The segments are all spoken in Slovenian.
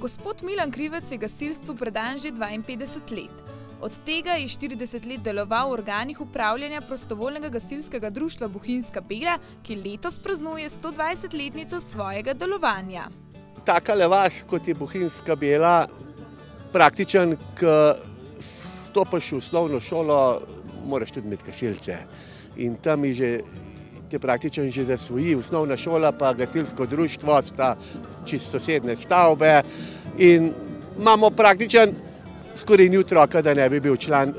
Gospod Milan Krivec je gasilstvu predan že 52 let. Od tega je 40 let deloval v organih upravljanja prostovoljnega gasilskega društva Bohinjska Bela, ki letos praznuje 120-letnico svojega delovanja. Takale vas, kot je Bohinjska Bela, praktičen, ko stopiš v osnovno šolo, moraš tudi imeti gasilce. In tam je te praktičen že zasvoji, osnovna šola pa gasilsko društvo, sta čisto sosedne stavbe in imamo praktičen skoraj ni otroka, da ne bi bil član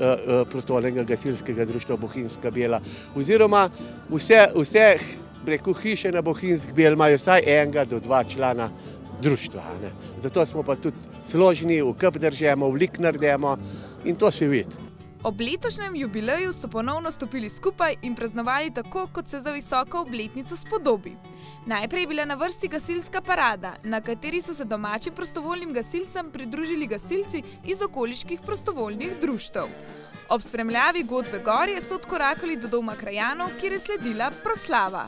prostovoljnega gasilskega društva Bohinjska Bela. Oziroma vse preko hiše na Bohinjski Beli imajo vsaj enega do dva člana društva. Zato smo pa tudi složni, v kup držemo, v lik naredimo in to se vidi. Ob letošnjem jubileju so ponovno stopili skupaj in praznovali tako, kot se za visoko obletnico spodobi. Najprej je bila na vrsti gasilska parada, na kateri so se domačim prostovoljnim gasilcem pridružili gasilci iz okoliških prostovoljnih društev. Ob spremljavi godbe gorje so odkorakali do doma krajanov, kjer je sledila proslava.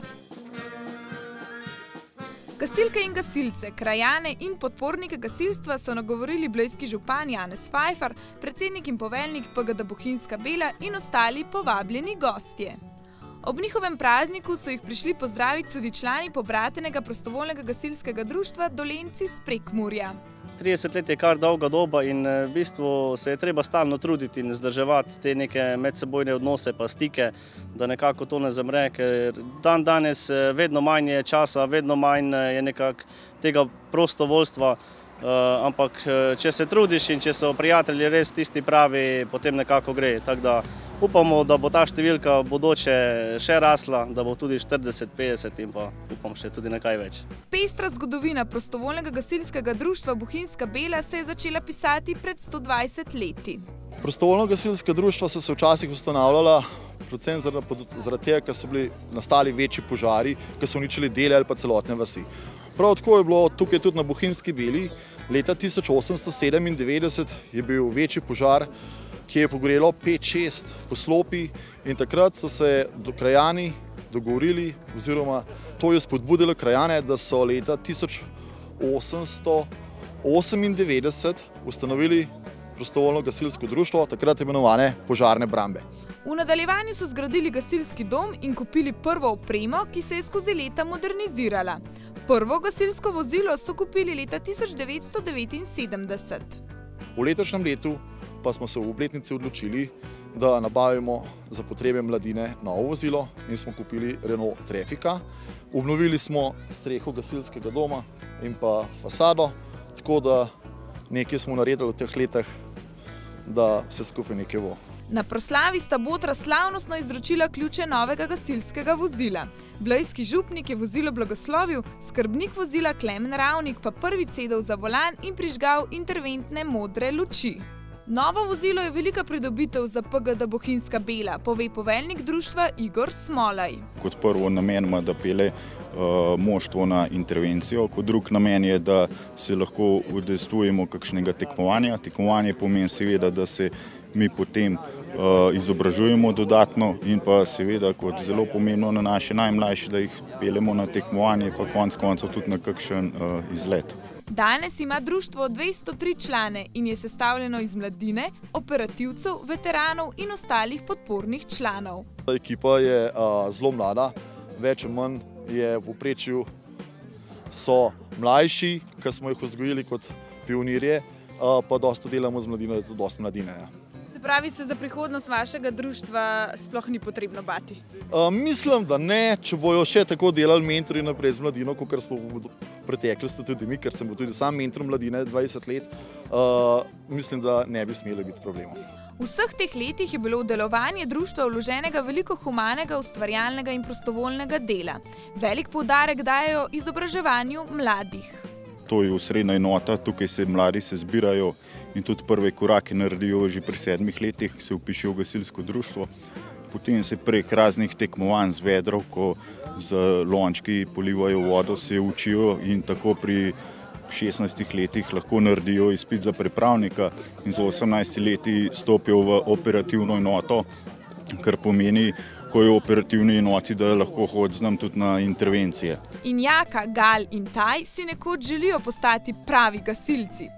Gasilke in gasilce, krajane in podpornike gasilstva so nagovorili blejski župan Janez Fajfar, predsednik in poveljnik PGD Bohinjska Bela in ostali povabljeni gostje. Ob njihovem prazniku so jih prišli pozdraviti tudi člani pobratenega prostovoljnega gasilskega društva Dolenci s Prekmurja. 30 let je kar dolga doba in v bistvu se je treba stalno truditi in vzdrževati te neke medsebojne odnose pa stike, da nekako to ne zamre, ker dan danes vedno manj je časa, vedno manj je nekako tega prostovoljstva, ampak če se trudiš in če so prijatelji res tisti pravi, potem nekako gre. Tako da upamo, da bo ta številka v bodoče še rasla, da bo tudi 40, 50 in pa upam še tudi nekaj več. Pestra zgodovina prostovoljnega gasilskega društva Bohinjska Bela se je začela pisati pred 120 leti. Prostovoljno gasilska društva so se včasih ustanavljala predvsem zaradi tega, ker so bili nastali večji požari, ki so uničili dele ali pa celotne vasi. Prav tako je bilo tukaj tudi na Bohinjski Beli. Leta 1897 je bil večji požar, ki je pogorelo 5-6 poslopij in takrat so se krajani dogovorili oziroma to je spodbudilo krajane, da so leta 1898 ustanovili prostovoljno gasilsko društvo, takrat imenovane Požarne brambe. V nadaljevanju so zgradili gasilski dom in kupili prvo opremo, ki se je skozi leta modernizirala. Prvo gasilsko vozilo so kupili leta 1979. V letošnjem letu pa smo se v obletnici odločili, da nabavimo za potrebe mladine novo vozilo in smo kupili Renault Trafika. Obnovili smo streho gasilskega doma in pa fasado, tako da nekaj smo naredili v teh letih, da se skupaj nekaj bo. Na proslavi sta botra slavnostno izročila ključe novega gasilskega vozila. Blejski župnik je vozilo blagoslovil, skrbnik vozila Klemen Ravnik pa prvič sedel za volan in prižgal interventne modre luči. Novo vozilo je velika pridobitev za PGD Bohinjska Bela, pove poveljnik društva Igor Smolaj. Kot prvo namen ima, da pele moštvo na intervencijo, kot drug namen je, da se lahko udejstvujemo kakšnega tekmovanja. Tekmovanje pomeni seveda, da se mi potem izobražujemo dodatno in pa seveda kot zelo pomembno na naše najmlajše, da jih pelemo na tekmovanje pa konec koncev tudi na kakšen izlet. Danes ima društvo 203 člane in je sestavljeno iz mladine, operativcev, veteranov in ostalih podpornih članov. Ekipa je zelo mlada, več ali manj je v povprečju so mlajši, ki smo jih vzgojili kot pionirje, pa dosto delamo z mladino, je tudi dosti mladine. Se pravi, se za prihodnost vašega društva sploh ni potrebno bati? Mislim, da ne, če bojo še tako delali mentori naprej z mladino, kot smo v preteklosti tudi mi, ker sem bil tudi sam mentor mladine 20 let, mislim, da ne bi smelo biti problemov. V vseh teh letih je bilo v delovanje društva vloženega veliko humanega, ustvarjalnega in prostovoljnega dela. Velik poudarek dajejo izobraževanju mladih. To je osrednja enota, tukaj se mladi zbirajo in tudi prve korake naredijo že pri 7 letih, se vpišejo v gasilsko društvo. Potem se prek raznih tekmovanj z vedrovko, z lončki polivajo vodo, se učijo in tako pri 16 letih lahko naredijo izpit za pripravnika in z 18 leti stopijo v operativno enoto, kar pomeni takoj operativni enoti, da lahko hodi z nam tudi na intervencije. In Jaka, Gal in Taj si nekoč želijo postati pravi gasilci.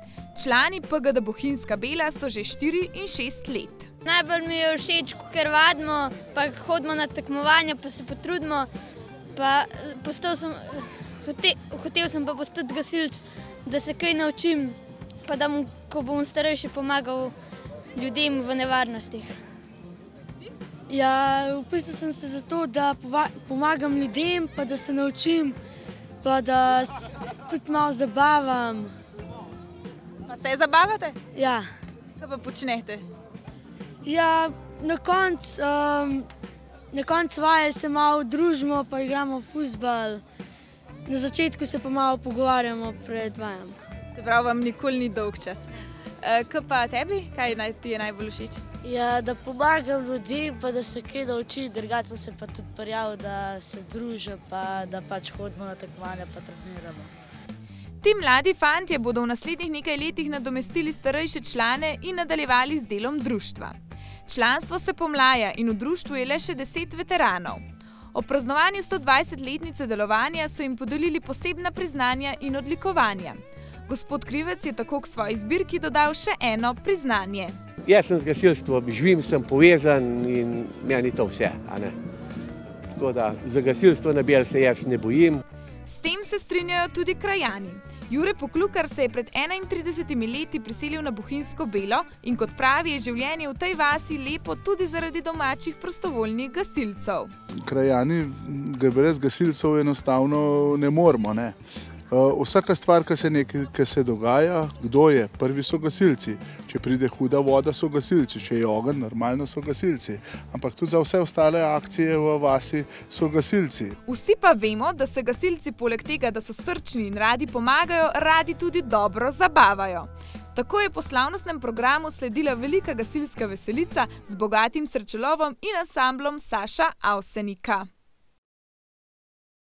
Člani PGD Bohinjska Bela so že 4 in 6 let. Najbolj mi je všeč, ker vadimo, pa hodimo na tekmovanja, pa se potrudimo. Hotel sem pa postati gasilec, da se kaj naučim, pa da ko bom starejši, pomagal ljudem v nevarnostih. Ja, vpisal sem se zato, da pomagam ljudem, pa da se naučim, pa da tudi malo zabavam. Pa se zabavate? Ja. Kaj pa počnete? Ja, na koncu vaje se malo družimo, pa igramo fuzbal. Na začetku se pa malo pogovarjamo pred vajem. Se pravi, vam nikoli ni dolg čas. Kaj pa tebi? Kaj ti je najbolj všeč? Ja, da pomagam ljudem, pa da se kaj nauči, drugače sem se pa tudi prijavil, da se družim, pa da pač hodimo na tekmovanja, pa treniramo. Ti mladi fantje bodo v naslednjih nekaj letih nadomestili starejše člane in nadaljevali z delom društva. Članstvo se pomlaja in v društvu je le še 10 veteranov. Ob praznovanju 120-letnice delovanja so jim podelili posebna priznanja in odlikovanja. Gospod Krivec je tako k svoji zbirki dodal še eno priznanje. Jaz sem z gasilstvom, živim, sem povezan in meni to vse. Tako da za gasilstvo na Beli se jaz ne bojim. S tem se strinjajo tudi krajani. Jure Poklukar se je pred 31 leti priselil na Bohinjsko Belo in kot pravi, je življenje v tej vasi lepo tudi zaradi domačih prostovoljnih gasilcev. Krajani brez gasilcev enostavno ne moremo. Vsaka stvar, ki se dogaja, kdo je? Prvi so gasilci. Če pride huda voda, so gasilci. Če je ogenj, normalno so gasilci. Ampak tudi za vse ostale akcije v vasi so gasilci. Vsi pa vemo, da se gasilci poleg tega, da so srčni in radi pomagajo, radi tudi dobro zabavajo. Tako je po slavnostnem programu sledila velika gasilska veselica z bogatim srečelovom in ansamblom Saša Avsenika.